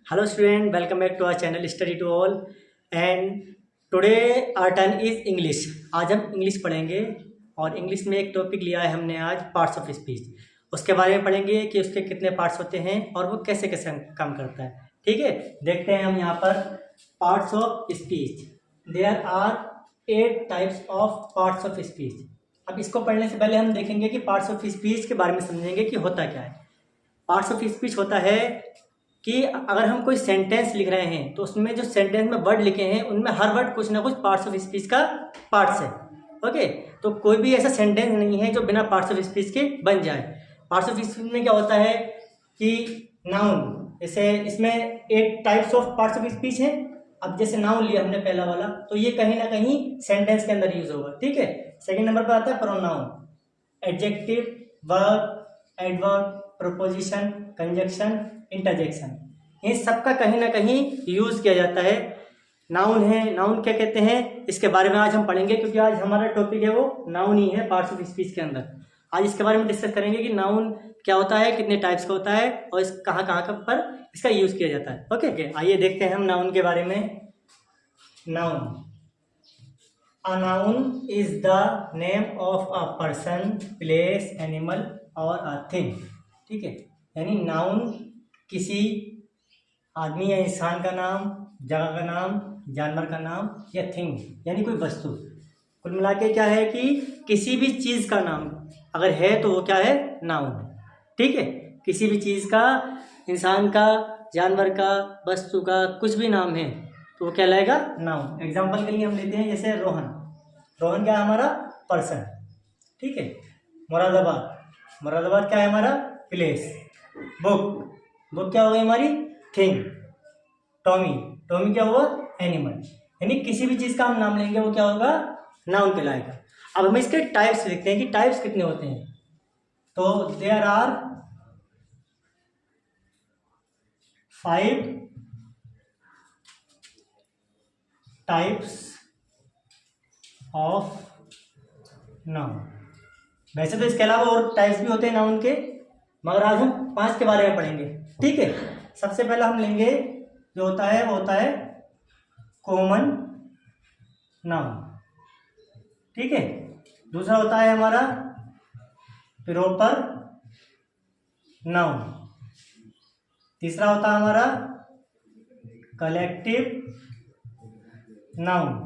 Hello student, welcome back to our channel Study to All and today our turn is English। आज हम English पढ़ेंगे और English में एक टॉपिक लिया है हमने आज पार्ट्स ऑफ स्पीच। उसके बारे में पढ़ेंगे कि उसके कितने पार्ट्स होते हैं और वो कैसे कैसे काम करता है। ठीक है, देखते हैं हम यहाँ पर parts of speech. There are 8 types of parts of speech. अब इसको पढ़ने से पहले हम देखेंगे कि पार्ट्स ऑफ स्पीच के बारे में समझेंगे कि होता क्या है। पार्ट्स ऑफ स्पीच होता है कि अगर हम कोई सेंटेंस लिख रहे हैं तो उसमें जो सेंटेंस में वर्ड लिखे हैं उनमें हर वर्ड कुछ ना कुछ पार्ट्स ऑफ स्पीच का पार्ट्स है। ओके, तो कोई भी ऐसा सेंटेंस नहीं है जो बिना पार्ट्स ऑफ स्पीच के बन जाए। पार्ट्स ऑफ स्पीच में क्या होता है कि नाउन, जैसे इसमें 8 types of parts of speech है। अब जैसे नाउन लिया हमने पहला वाला, तो ये कहीं ना कहीं सेंटेंस के अंदर यूज होगा। ठीक है, सेकेंड नंबर पर आता है pronoun, adjective, verb, adverb, preposition, conjunction, interjection, इन सबका कहीं ना कहीं यूज किया जाता है। नाउन है, नाउन क्या कहते हैं इसके बारे में आज हम पढ़ेंगे, क्योंकि आज हमारा टॉपिक है वो नाउन ही है पार्ट्स ऑफ स्पीच के अंदर। आज इसके बारे में डिस्कस करेंगे कि नाउन क्या होता है, कितने टाइप्स का होता है और इस कहाँ कहाँ पर इसका यूज किया जाता है। ओके, आइए देखते हैं हम नाउन के बारे में। Noun, A noun is the name of a person, place, animal और a thing। ठीक है, यानी नाउन किसी आदमी या इंसान का नाम, जगह का नाम, जानवर का नाम या थिंग यानी कोई वस्तु। कुल मिला के क्या है कि किसी भी चीज़ का नाम अगर है तो वो क्या है, नाउन। ठीक है, किसी भी चीज़ का, इंसान का, जानवर का, वस्तु का कुछ भी नाम है तो वो क्या लाएगा, नाउन। एग्जाम्पल के लिए हम लेते हैं जैसे रोहन। रोहन क्या है, हमारा पर्सन। ठीक है, मुरादाबाद, मुरादाबाद क्या है, हमारा प्लेस। बुक, बुक क्या हो गई हमारी, थिंग। टॉमी, टॉमी क्या हुआ, एनिमल। यानी किसी भी चीज़ का हम नाम लेंगे वो क्या होगा, नाउन कहलाएगा। अब हम इसके टाइप्स लिखते हैं कि टाइप्स कितने होते हैं। तो there are 5 types of noun. वैसे तो इसके अलावा और टाइप्स भी होते हैं नाउन के, मगर आज हम 5 के बारे में पढ़ेंगे। ठीक है, सबसे पहला हम लेंगे जो होता है वो होता है कॉमन नाउन। ठीक है, दूसरा होता है हमारा प्रॉपर नाउन। तीसरा होता है हमारा कलेक्टिव नाउन।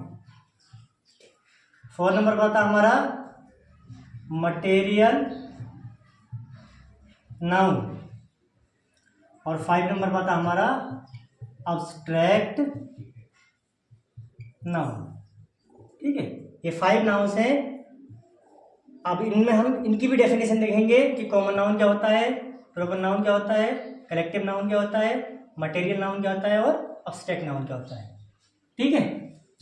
4 नंबर पर आता है हमारा मटेरियल नाउन। और 5 नंबर पर आता है हमारा अब्स्ट्रैक्ट नाउन। ठीक है, ये 5 नाउन्स हैं। अब इनमें हम इनकी भी डेफिनेशन देखेंगे कि कॉमन नाउन क्या होता है, प्रॉपर नाउन क्या होता है, कलेक्टिव नाउन क्या होता है, मटेरियल नाउन क्या होता है और अब्स्ट्रैक्ट नाउन क्या होता है। ठीक है,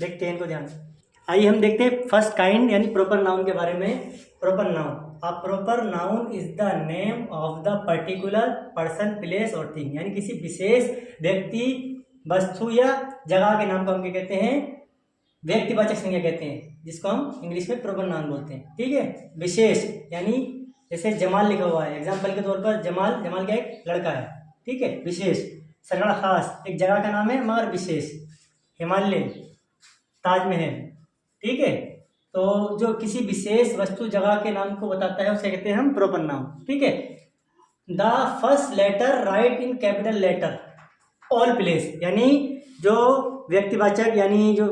देखते हैं इनको ध्यान से। आइए हम देखते हैं फर्स्ट काइंड यानी प्रॉपर नाउन के बारे में। Proper noun, a proper noun is the name of the particular person, place और थिंग। यानी किसी विशेष व्यक्ति, वस्तु या जगह के नाम को हम क्या कहते हैं, व्यक्तिवाचक संज्ञा कहते हैं, जिसको हम इंग्लिश में प्रॉपर नाउन बोलते हैं। ठीक है, विशेष यानी जैसे जमाल लिखा हुआ है, एग्जाम्पल के तौर पर जमाल, जमाल क्या एक लड़का है। ठीक है, विशेष। सरगढ़ खास एक जगह का नाम है मगर विशेष। हिमालय, ताजमहल। ठीक है, तो जो किसी विशेष वस्तु, जगह के नाम को बताता है उसे कहते हैं हम प्रॉपर नाउन। ठीक है, the first letter write in capital letter all place. यानी जो व्यक्तिवाचक यानी जो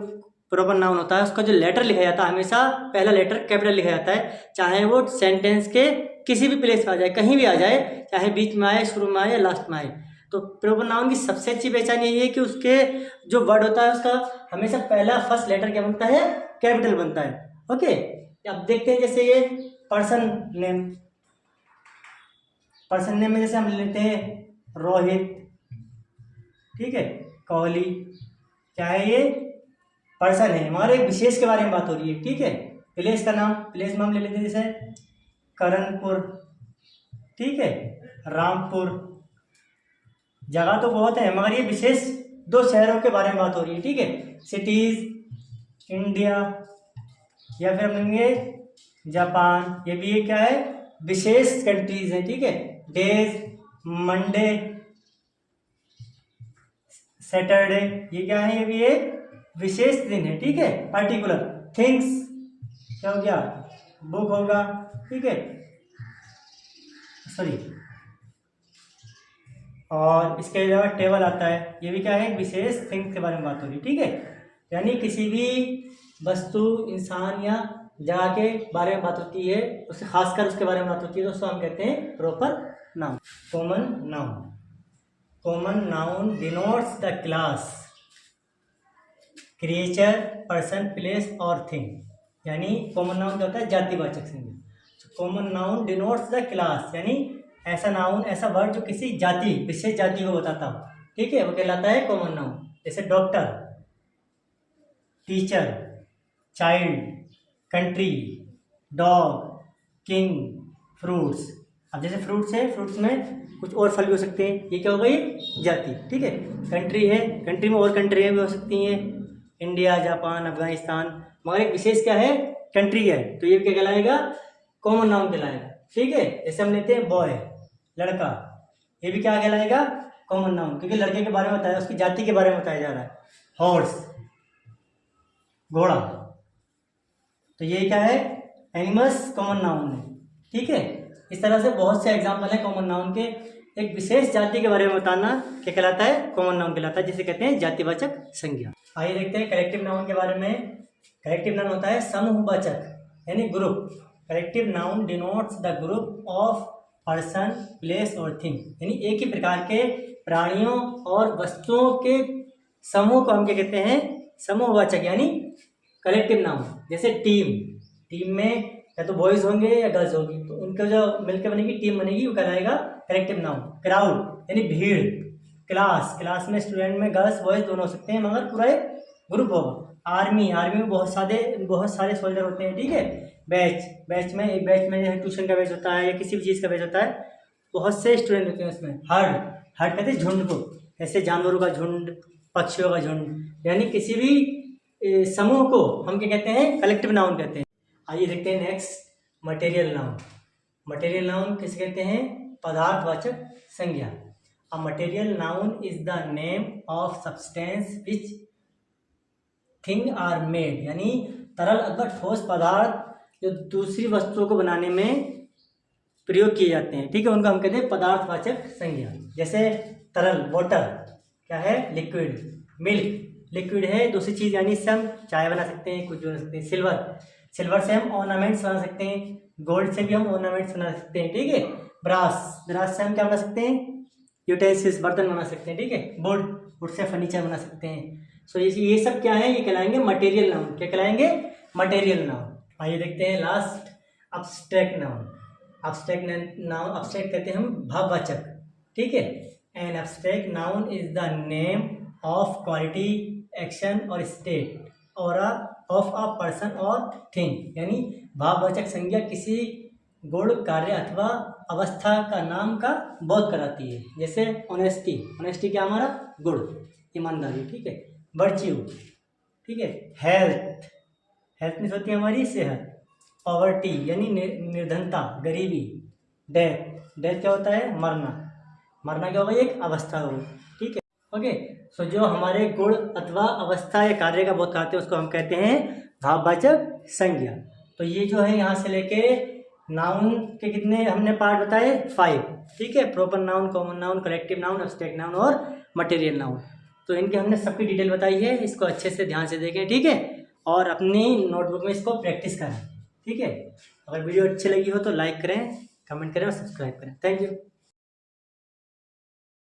प्रॉपर नाउन होता है उसका जो लेटर लिखा जाता है हमेशा पहला लेटर कैपिटल लिखा जाता है, चाहे वो सेंटेंस के किसी भी प्लेस में आ जाए, कहीं भी आ जाए, चाहे बीच में आए, शुरू में आए या लास्ट में आए। तो प्रॉपर नाउन की सबसे अच्छी पहचान यही है कि उसके जो वर्ड होता है उसका हमेशा पहला फर्स्ट लेटर क्या बनता है, कैपिटल बनता है। ओके, अब देखते हैं जैसे ये पर्सन नेम। पर्सन नेम में जैसे हम लेते हैं रोहित। ठीक है, कोहली, क्या है ये, पर्सन है, हमारे एक विशेष के बारे में बात हो रही है। ठीक है, प्लेस का नाम, प्लेस में हम ले लेते हैं जैसे करणपुर। ठीक है, रामपुर। जगह तो बहुत है मगर ये विशेष 2 शहरों के बारे में बात हो रही है। ठीक है, सिटीज, इंडिया, या फिर हम लेंगे जापान, ये भी क्या है, विशेष कंट्रीज हैं। ठीक है, डेज, मंडे, सैटरडे, ये क्या है, ये भी एक विशेष दिन है, ठीक है, पर्टिकुलर। थिंग्स क्या हो गया, बुक होगा, ठीक है, सॉरी। और इसके अलावा टेबल आता है, ये भी क्या है, विशेष थिंग्स के बारे में बात हो रही है, ठीक है। यानी किसी भी वस्तु, इंसान या जगह के बारे में बात होती है, उससे खासकर उसके बारे में बात होती है, दोस्तों हम कहते हैं proper noun. Common noun, common noun denotes the class, creature, person, place और थिंग। यानी कॉमन नाउन क्या होता है, जातिवाचक संज्ञा। Common noun denotes the class, यानी ऐसा नाउन, ऐसा वर्ड जो किसी जाति, विशेष जाति को बताता हो, ठीक है, वो कहलाता है कॉमन नाउन। जैसे doctor, teacher, child, country, dog, king, fruits. अब जैसे फ्रूट्स है, फ्रूट्स में कुछ और फल भी हो सकते हैं, ये क्या हो गई, जाति, ठीक है। कंट्री है, कंट्री में और कंट्रियाँ भी हो सकती हैं, इंडिया, जापान, अफगानिस्तान, मगर एक विशेष क्या है, कंट्री है, तो ये क्या कहलाएगा, कॉमन नाउन कहलाएगा, ठीक है। जैसे हम लेते हैं बॉय, लड़का, ये भी क्या कहलाएगा, कॉमन नाउन, क्योंकि लड़के के बारे में बताया, उसकी जाति के बारे में बताया जा रहा है। हॉर्स, घोड़ा, तो ये क्या है, एनिमल्स कॉमन नाउन है, ठीक है। इस तरह से बहुत से एग्जाम्पल है कॉमन नाउन के। एक विशेष जाति के बारे में बताना क्या कहलाता है, कॉमन नाउन कहलाता है, जिसे कहते हैं जातिवाचक संज्ञा। आइए देखते हैं कलेक्टिव नाउन के बारे में। कलेक्टिव नाउन होता है समूहवाचक, यानी group. Collective noun denotes the group of person, place और थिंग, यानी एक ही प्रकार के प्राणियों और वस्तुओं के समूह को हम क्या कहते हैं, समूहवाचक, यानी कलेक्टिव नाउन। जैसे टीम, टीम में या तो बॉयज होंगे या गर्ल्स होगी, तो उनका जो मिलकर बनेगी टीम बनेगी, वो कहलाएगा कलेक्टिव नाउन। क्राउड यानी भीड़। क्लास, क्लास में स्टूडेंट में गर्ल्स बॉयज दोनों हो सकते हैं, मगर पूरा एक ग्रुप होगा। आर्मी, आर्मी में बहुत सारे सोल्जर होते हैं, ठीक है। बैच, बैच में एक बैच में जैसे ट्यूशन का बैच होता है या किसी भी चीज़ का बैच होता है, बहुत से स्टूडेंट होते हैं उसमें। हर्ड, हर्ड कहते हैं झुंड को, ऐसे जानवरों का झुंड, पक्षियों का झुंड, यानी किसी भी समूह को हम क्या कहते हैं, कलेक्टिव नाउन कहते हैं। आइए देखते हैं next, material noun. Material noun किसे कहते हैं, पदार्थवाचक संज्ञा। A material noun is the name of substance which thing are made, यानी तरल अथवा ठोस पदार्थ जो दूसरी वस्तुओं को बनाने में प्रयोग किए जाते हैं, ठीक है, उनको हम कहते हैं पदार्थवाचक संज्ञा। जैसे तरल, वाटर क्या है, लिक्विड। मिल्क लिक्विड है, दूसरी चीज़, यानी इससे हम चाय बना सकते हैं, कुछ बना सकते हैं। सिल्वर, सिल्वर से हम ऑर्नामेंट्स बना सकते हैं, गोल्ड से भी हम ऑर्नामेंट्स बना सकते हैं, ठीक है। ब्रास, ब्रास से हम क्या बना सकते हैं, यूटेंसिल्स, बर्तन बना सकते हैं, ठीक है। वुड, वुड से फर्नीचर बना सकते हैं। सो ये सब क्या है, ये कहलाएंगे मटेरियल नाउन। क्या कहलाएंगे, मटेरियल नाउन। आइए देखते हैं last, abstract noun. Abstract noun, abstract कहते हैं हम भाववाचक, ठीक है। An abstract noun is the name of quality, action और स्टेट और ऑफ अ पर्सन और थिंग, यानी भाववाचक संज्ञा किसी गुण, कार्य अथवा अवस्था का नाम का बोध कराती है। जैसे ऑनेस्टी, ऑनेस्टी क्या, हमारा गुण, ईमानदारी, ठीक है। वर्च्यू, ठीक है। हेल्थ, हेल्थ में होती है हमारी सेहत। पॉवर्टी यानी निर्धनता, गरीबी। डेथ, डेथ क्या होता है, मरना, मरना क्या होगा, एक अवस्था होगी, ठीक है, ओके। सो जो हमारे गुण अथवा अवस्था या कार्य का बोध कराते हैं उसको हम कहते हैं भाववाचक संज्ञा। तो ये जो है यहाँ से लेके नाउन के कितने हमने पार्ट बताए, 5, ठीक है। Proper noun, common noun, collective noun, abstract noun और मटेरियल नाउन। तो इनके हमने सबकी डिटेल बताई है, इसको अच्छे से ध्यान से देखें, ठीक है, और अपनी नोटबुक में इसको प्रैक्टिस करें, ठीक है। अगर वीडियो अच्छी लगी हो तो लाइक करें, कमेंट करें और सब्सक्राइब करें। Thank you.